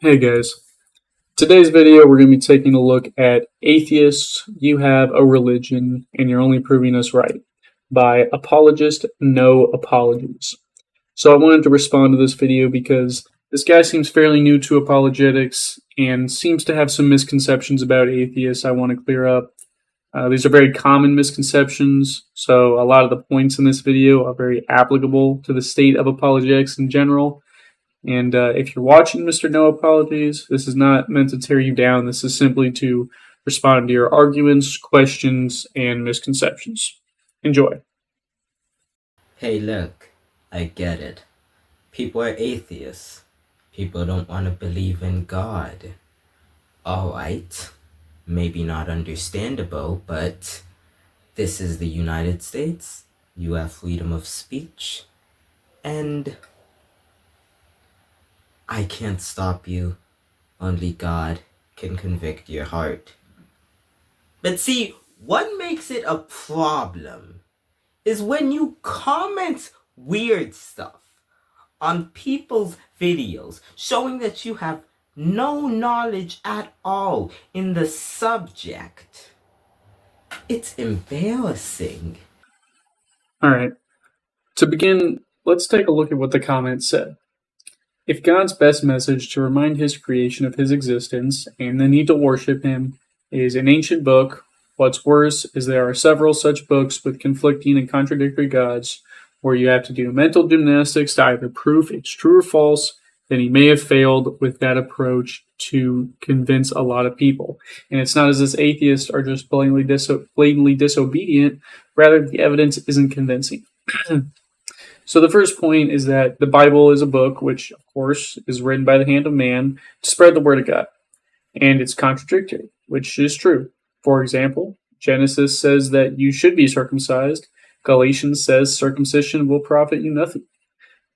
Hey guys, today's video we're going to be taking a look at Atheists, You Have a Religion and You're Only Proving Us Right by Apologist No Apologies. So I wanted to respond to this video because this guy seems fairly new to apologetics and seems to have some misconceptions about atheists I want to clear up. These are very common misconceptions, so a lot of the points in this video are very applicable to the state of apologetics in general. And if you're watching Mr. No Apologies, this is not meant to tear you down. This is simply to respond to your arguments, questions, and misconceptions. Enjoy. Hey, look, I get it. People are atheists. People don't want to believe in God. Alright, maybe not understandable, but this is the United States. You have freedom of speech. And I can't stop you. Only God can convict your heart. But see, what makes it a problem is when you comment weird stuff on people's videos showing that you have no knowledge at all in the subject. It's embarrassing. Alright, to begin, let's take a look at what the comment said. If God's best message to remind his creation of his existence and the need to worship him is an ancient book, what's worse is there are several such books with conflicting and contradictory gods where you have to do mental gymnastics to either prove it's true or false, then he may have failed with that approach to convince a lot of people. And it's not as if atheists are just blatantly disobedient, rather the evidence isn't convincing. So the first point is that the Bible is a book which, of course, is written by the hand of man to spread the word of God. And it's contradictory, which is true. For example, Genesis says that you should be circumcised. Galatians says circumcision will profit you nothing.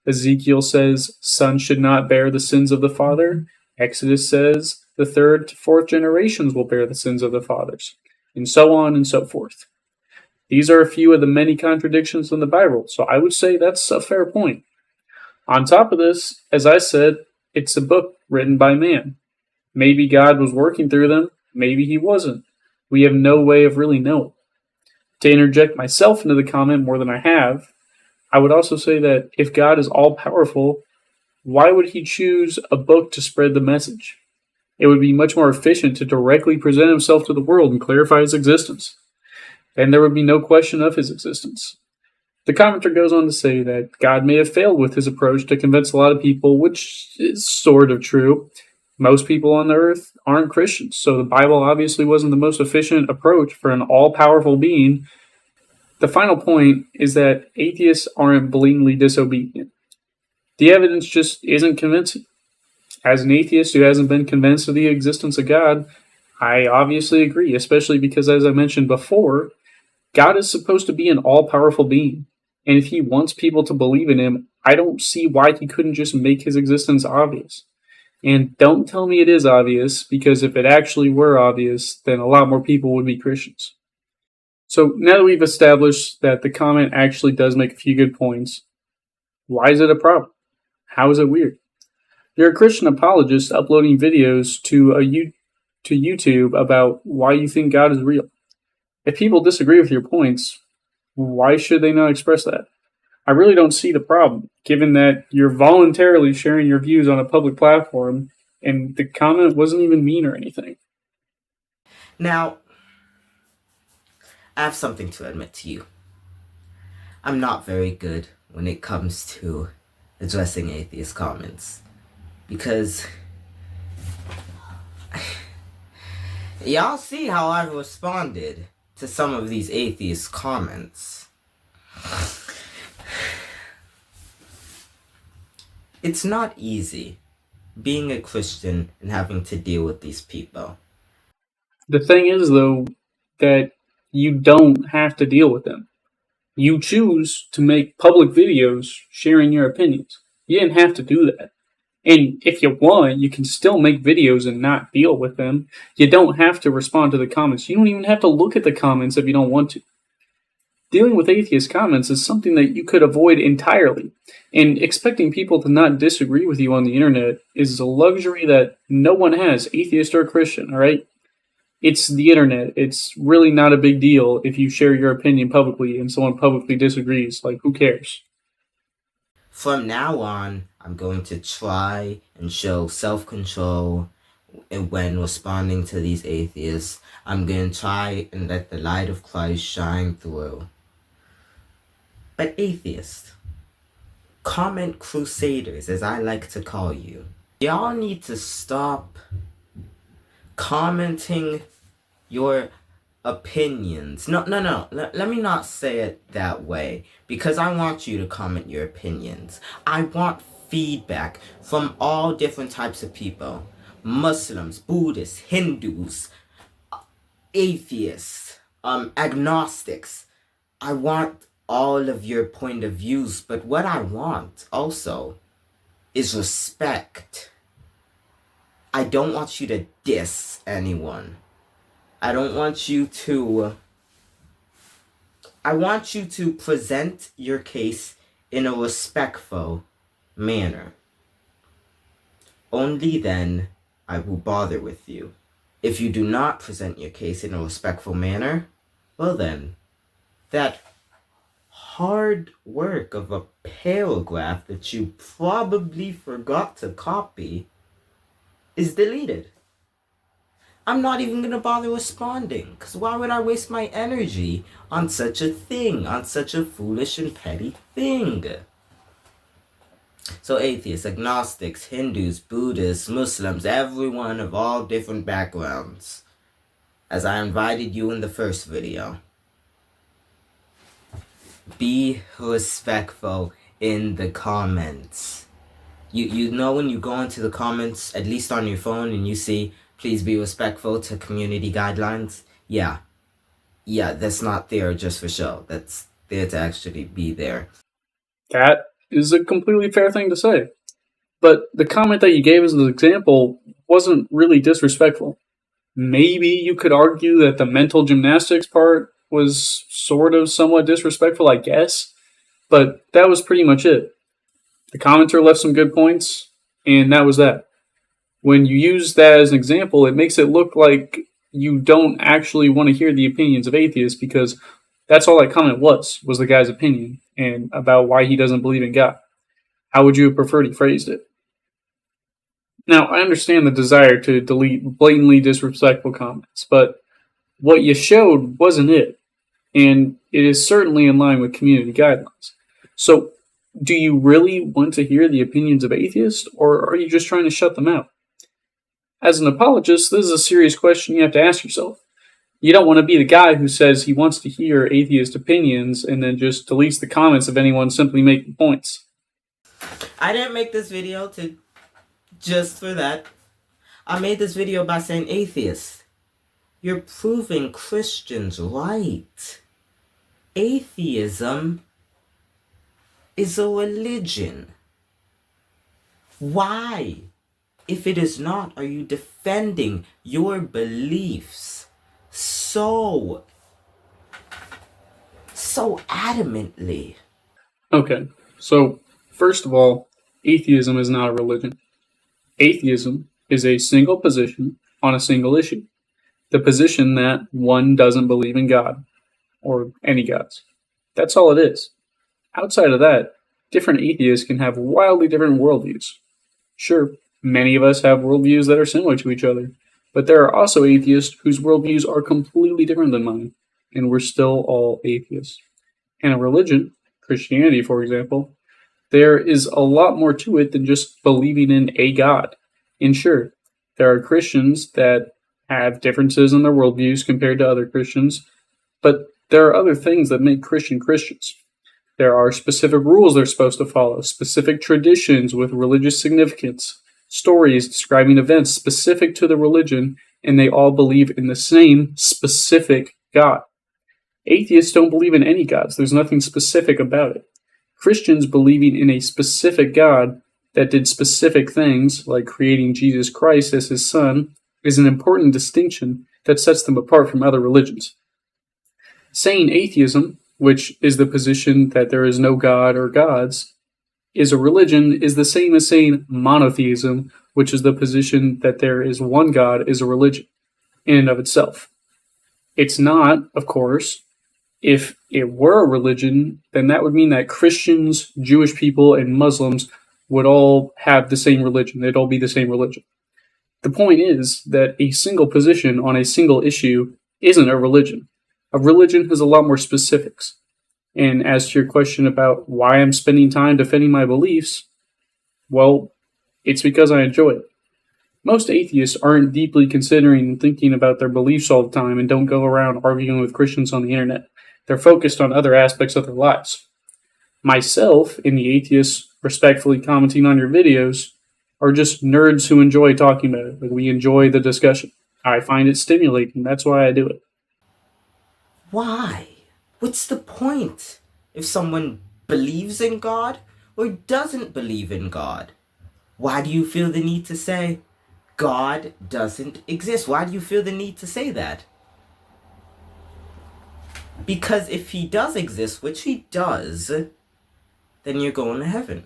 Ezekiel says son should not bear the sins of the father. Exodus says the third to fourth generations will bear the sins of the fathers. And so on and so forth. These are a few of the many contradictions in the Bible, so I would say that's a fair point. On top of this, as I said, it's a book written by man. Maybe God was working through them, maybe he wasn't. We have no way of really knowing. To interject myself into the comment more than I have, I would also say that if God is all-powerful, why would he choose a book to spread the message? It would be much more efficient to directly present himself to the world and clarify his existence. Then there would be no question of his existence. The commenter goes on to say that God may have failed with his approach to convince a lot of people, which is sort of true. Most people on the earth aren't Christians, so the Bible obviously wasn't the most efficient approach for an all-powerful being. The final point is that atheists aren't blatantly disobedient. The evidence just isn't convincing. As an atheist who hasn't been convinced of the existence of God, I obviously agree, especially because, as I mentioned before, God is supposed to be an all-powerful being, and if he wants people to believe in him, I don't see why he couldn't just make his existence obvious. And don't tell me it is obvious, because if it actually were obvious, then a lot more people would be Christians. So now that we've established that the comment actually does make a few good points, why is it a problem? How is it weird? You're a Christian apologist uploading videos to YouTube about why you think God is real. If people disagree with your points, why should they not express that? I really don't see the problem, given that you're voluntarily sharing your views on a public platform, and the comment wasn't even mean or anything. Now, I have something to admit to you. I'm not very good when it comes to addressing atheist comments, because y'all see how I've responded to some of these atheist comments. It's not easy being a Christian and having to deal with these people. The thing is, though, that you don't have to deal with them. You choose to make public videos sharing your opinions. You didn't have to do that. And if you want, you can still make videos and not deal with them. You don't have to respond to the comments. You don't even have to look at the comments if you don't want to. Dealing with atheist comments is something that you could avoid entirely, and expecting people to not disagree with you on the internet is a luxury that no one has, atheist or Christian, alright? It's the internet. It's really not a big deal if you share your opinion publicly and someone publicly disagrees. Like, who cares? From now on, I'm going to try and show self-control when responding to these atheists. I'm going to try and let the light of Christ shine through. But atheists, comment crusaders, as I like to call you, y'all need to stop commenting your opinions. No. Let me not say it that way, because I want you to comment your opinions. I want feedback from all different types of people. Muslims, Buddhists, Hindus, atheists, agnostics. I want all of your point of views, but what I want also is respect. I don't want you to diss anyone. I want you to present your case in a respectful manner. Only then I will bother with you. If you do not present your case in a respectful manner, well then, that hard work of a paragraph that you probably forgot to copy is deleted. I'm not even going to bother responding, because why would I waste my energy on such a thing, on such a foolish and petty thing? So atheists, agnostics, Hindus, Buddhists, Muslims, everyone of all different backgrounds, as I invited you in the first video, be respectful in the comments. You know when you go into the comments, at least on your phone, and you see, please be respectful to community guidelines. Yeah, that's not there just for show. That's there to actually be there. That is a completely fair thing to say. But the comment that you gave as an example wasn't really disrespectful. Maybe you could argue that the mental gymnastics part was sort of somewhat disrespectful, I guess. But that was pretty much it. The commenter left some good points, and that was that. When you use that as an example, it makes it look like you don't actually want to hear the opinions of atheists, because that's all that comment was the guy's opinion, and about why he doesn't believe in God. How would you have preferred he phrased it? Now, I understand the desire to delete blatantly disrespectful comments, but what you showed wasn't it, and it is certainly in line with community guidelines. So, do you really want to hear the opinions of atheists, or are you just trying to shut them out? As an apologist, this is a serious question you have to ask yourself. You don't want to be the guy who says he wants to hear atheist opinions and then just deletes the comments of anyone simply making points. I didn't make this video just for that. I made this video by saying, atheists, you're proving Christians right. Atheism is a religion. Why, if it is not, are you defending your beliefs so adamantly? Okay, so first of all, atheism is not a religion. Atheism is a single position on a single issue. The position that one doesn't believe in God, or any gods. That's all it is. Outside of that, different atheists can have wildly different worldviews. Sure, many of us have worldviews that are similar to each other, but there are also atheists whose worldviews are completely different than mine, and we're still all atheists. In a religion, Christianity for example, there is a lot more to it than just believing in a God. And sure, there are Christians that have differences in their worldviews compared to other Christians, but there are other things that make Christians. There are specific rules they're supposed to follow, specific traditions with religious significance, stories describing events specific to the religion, and they all believe in the same specific God. Atheists don't believe in any gods. There's nothing specific about it. Christians believing in a specific God that did specific things, like creating Jesus Christ as his son, is an important distinction that sets them apart from other religions. Saying atheism which is the position that there is no God or gods, is a religion, is the same as saying monotheism, which is the position that there is one God, is a religion in and of itself. It's not, of course. If it were a religion, then that would mean that Christians, Jewish people, and Muslims would all have the same religion. They'd all be the same religion. The point is that a single position on a single issue isn't a religion. A religion has a lot more specifics. And as to your question about why I'm spending time defending my beliefs, well, it's because I enjoy it. Most atheists aren't deeply considering and thinking about their beliefs all the time and don't go around arguing with Christians on the internet. They're focused on other aspects of their lives. Myself and the atheists respectfully commenting on your videos are just nerds who enjoy talking about it. Like, we enjoy the discussion. I find it stimulating. That's why I do it. Why? What's the point if someone believes in God or doesn't believe in God? Why do you feel the need to say God doesn't exist? Why do you feel the need to say that? Because if he does exist, which he does, then you're going to heaven.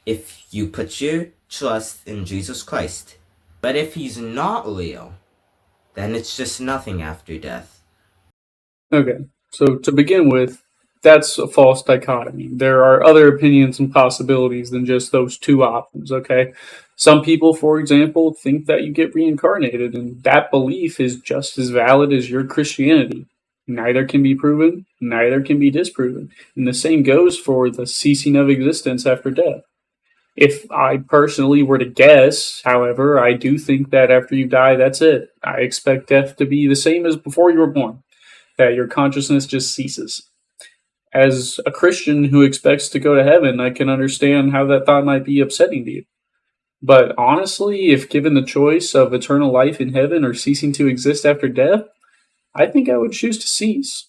If you put your trust in Jesus Christ. But if he's not real, then it's just nothing after death. Okay, so to begin with, that's a false dichotomy. There are other opinions and possibilities than just those two options, okay? Some people, for example, think that you get reincarnated, and that belief is just as valid as your Christianity. Neither can be proven, neither can be disproven. And the same goes for the ceasing of existence after death. If I personally were to guess, however, I do think that after you die, that's it. I expect death to be the same as before you were born, that your consciousness just ceases. As a Christian who expects to go to heaven, I can understand how that thought might be upsetting to you. But honestly, if given the choice of eternal life in heaven or ceasing to exist after death, I think I would choose to cease.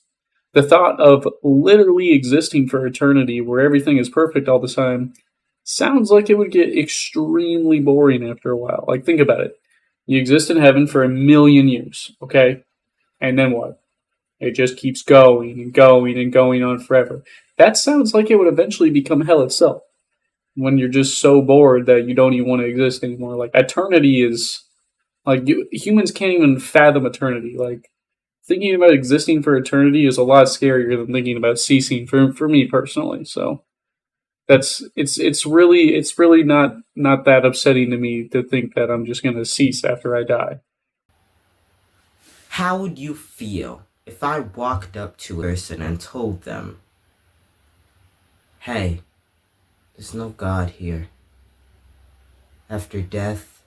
The thought of literally existing for eternity where everything is perfect all the time sounds like it would get extremely boring after a while. Like, think about it. You exist in heaven for 1,000,000 years, okay? And then what? It just keeps going and going and going on forever. That sounds like it would eventually become hell itself. When you're just so bored that you don't even want to exist anymore. Like, eternity is... Like, humans can't even fathom eternity. Like, thinking about existing for eternity is a lot scarier than thinking about ceasing for me personally. So it's really not that upsetting to me to think that I'm just gonna cease after I die. How would you feel if I walked up to a person and told them, hey, there's no God here. After death,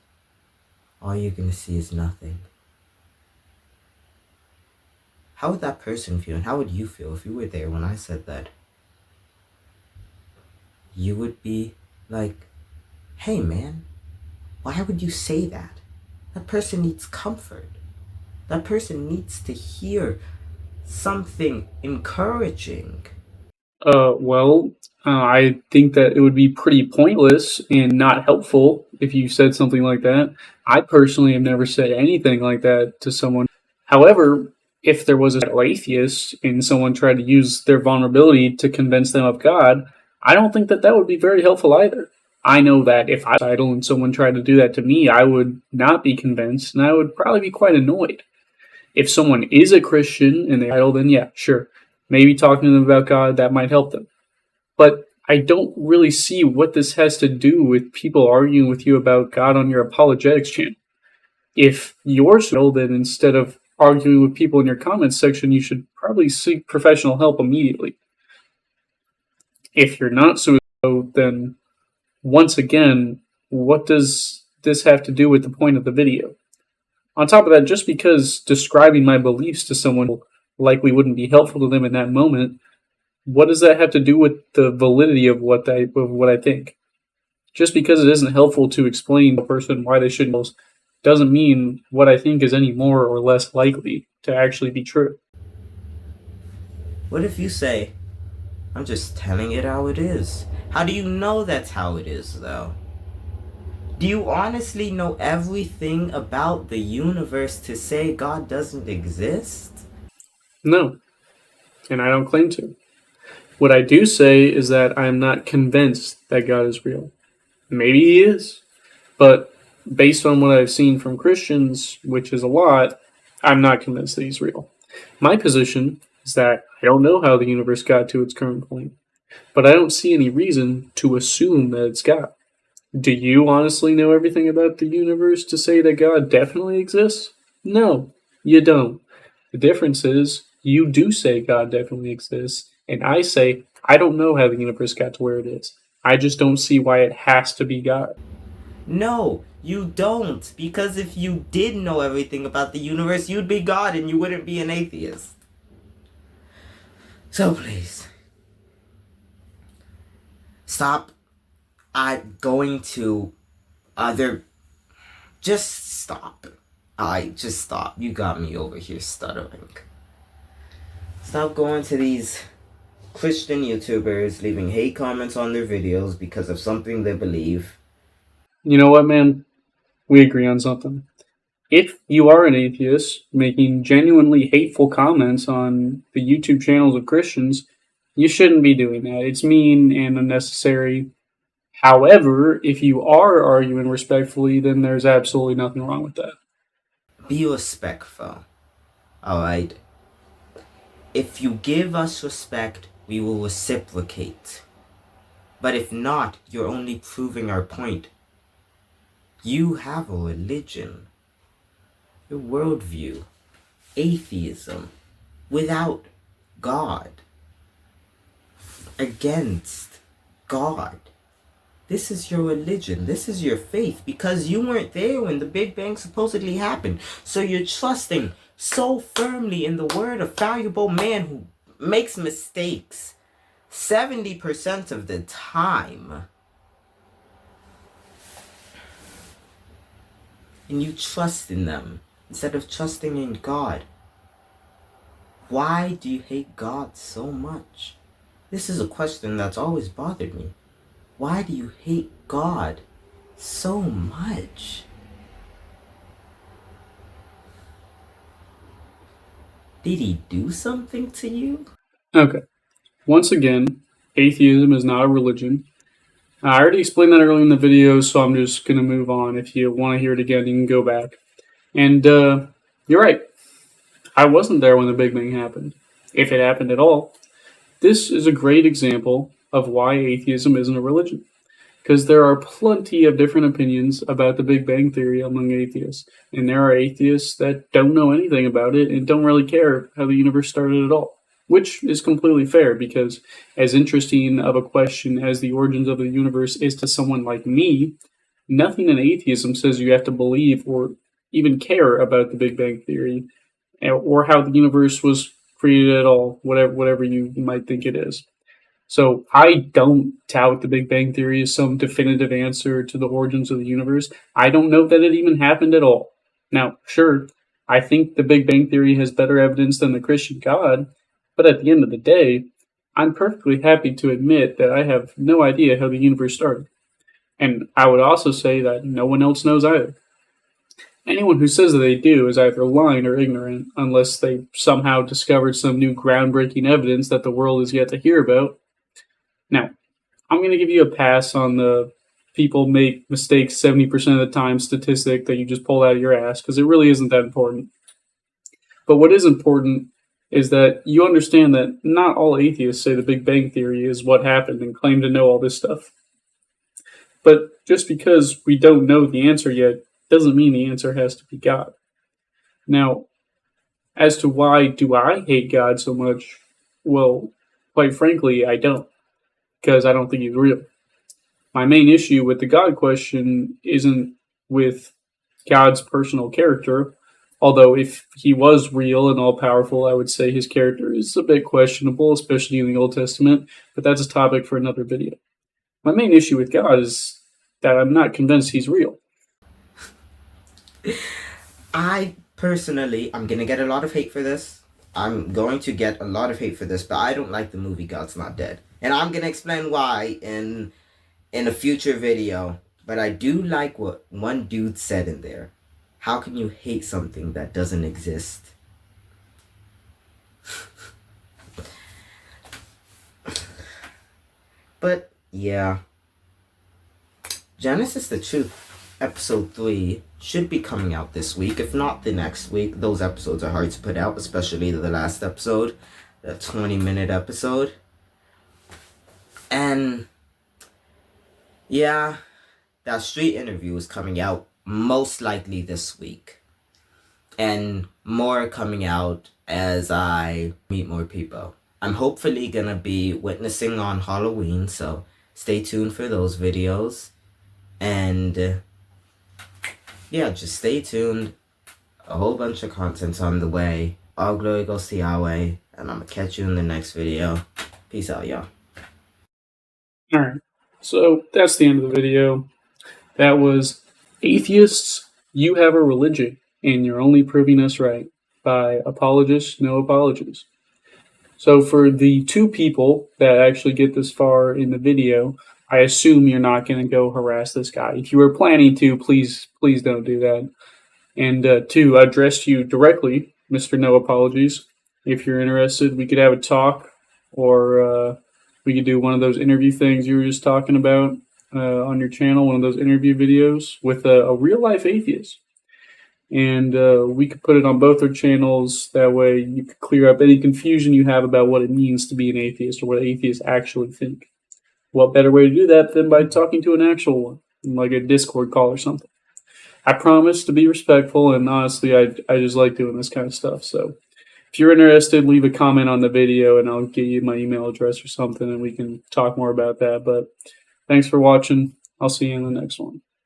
all you're gonna see is nothing. How would that person feel, and how would you feel if you were there when I said that? You would be like, hey man, why would you say that? That person needs comfort. That person needs to hear something encouraging. I think that it would be pretty pointless and not helpful if you said something like that. I personally have never said anything like that to someone. However, if there was an atheist and someone tried to use their vulnerability to convince them of God, I don't think that would be very helpful either. I know that if I was idle and someone tried to do that to me, I would not be convinced, and I would probably be quite annoyed. If someone is a Christian and they're idle, then yeah, sure. Maybe talking to them about God, that might help them. But I don't really see what this has to do with people arguing with you about God on your apologetics channel. If you're so, then instead of arguing with people in your comments section, you should probably seek professional help immediately. If you're not so, then once again, what does this have to do with the point of the video? On top of that, just because describing my beliefs to someone likely wouldn't be helpful to them in that moment, what does that have to do with the validity of what I think? Just because it isn't helpful to explain to a person why they shouldn't doesn't mean what I think is any more or less likely to actually be true. What if you say, I'm just telling it how it is? How do you know that's how it is, though? Do you honestly know everything about the universe to say God doesn't exist? No, and I don't claim to. What I do say is that I am not convinced that God is real. Maybe he is, but based on what I've seen from Christians, which is a lot, I'm not convinced that he's real. My position is that I don't know how the universe got to its current point, but I don't see any reason to assume that it's God. Do you honestly know everything about the universe to say that God definitely exists? No, you don't. The difference is you do say God definitely exists, and I say I don't know how the universe got to where it is. I just don't see why it has to be God. No, you don't. Because if you did know everything about the universe, you'd be God and you wouldn't be an atheist. So please, stop going to other. Just stop. Just stop. You got me over here stuttering. Stop going to these Christian YouTubers leaving hate comments on their videos because of something they believe. You know what, man? We agree on something. If you are an atheist making genuinely hateful comments on the YouTube channels of Christians, you shouldn't be doing that. It's mean and unnecessary. However, if you are arguing respectfully, then there's absolutely nothing wrong with that. Be respectful. Alright? If you give us respect, we will reciprocate. But if not, you're only proving our point. You have a religion, your worldview, atheism, without God, against God. This is your religion. This is your faith because you weren't there when the Big Bang supposedly happened. So you're trusting so firmly in the word of valuable man who makes mistakes 70% of the time. And you trust in them instead of trusting in God. Why do you hate God so much? This is a question that's always bothered me. Why do you hate God so much? Did he do something to you? Okay. Once again, atheism is not a religion. I already explained that earlier in the video, so I'm just going to move on. If you want to hear it again, you can go back. And you're right. I wasn't there when the Big Bang happened, if it happened at all. This is a great example of why atheism isn't a religion. Because there are plenty of different opinions about the Big Bang Theory among atheists. And there are atheists that don't know anything about it and don't really care how the universe started at all. Which is completely fair because, as interesting of a question as the origins of the universe is to someone like me, nothing in atheism says you have to believe or even care about the Big Bang Theory or how the universe was created at all, whatever you might think it is. So I don't tout the Big Bang Theory as some definitive answer to the origins of the universe. I don't know that it even happened at all. Now, sure, I think the Big Bang Theory has better evidence than the Christian God, but at the end of the day, I'm perfectly happy to admit that I have no idea how the universe started. And I would also say that no one else knows either. Anyone who says that they do is either lying or ignorant, unless they somehow discovered some new groundbreaking evidence that the world is yet to hear about. Now, I'm going to give you a pass on the people make mistakes 70% of the time statistic that you just pulled out of your ass, because it really isn't that important. But what is important is that you understand that not all atheists say the Big Bang Theory is what happened and claim to know all this stuff. But just because we don't know the answer yet doesn't mean the answer has to be God. Now, as to why do I hate God so much, well, quite frankly, I don't, because I don't think he's real. My main issue with the God question isn't with God's personal character, although if he was real and all powerful, I would say his character is a bit questionable, especially in the Old Testament, but that's a topic for another video. My main issue with God is that I'm not convinced he's real. I personally, I'm gonna get a lot of hate for this. I'm going to get a lot of hate for this, but I don't like the movie God's Not Dead. And I'm gonna explain why in a future video. But I do like what one dude said in there. How can you hate something that doesn't exist? But yeah, Genesis the Truth, episode 3, should be coming out this week, if not the next week. Those episodes are hard to put out, especially the last episode, the 20-minute episode. And yeah, that street interview is coming out most likely this week. And more coming out as I meet more people. I'm hopefully gonna be witnessing on Halloween, so stay tuned for those videos. And yeah, just stay tuned. A whole bunch of content's on the way. All glory goes to Yahweh, and I'm gonna catch you in the next video. Peace out, y'all. Alright, so that's the end of the video. That was Atheists, You Have a Religion, and You're Only Proving Us Right, by Apologist, No Apologies. So for the 2 people that actually get this far in the video, I assume you're not going to go harass this guy. If you were planning to, please don't do that. And to address you directly, Mr. No Apologies, if you're interested, we could have a talk, or we could do one of those interview things you were just talking about on your channel, one of those interview videos with a real-life atheist. And we could put it on both our channels. That way you could clear up any confusion you have about what it means to be an atheist or what atheists actually think. What better way to do that than by talking to an actual one, like a Discord call or something. I promise to be respectful, and honestly, I just like doing this kind of stuff. So if you're interested, leave a comment on the video, and I'll give you my email address or something, and we can talk more about that. But thanks for watching. I'll see you in the next one.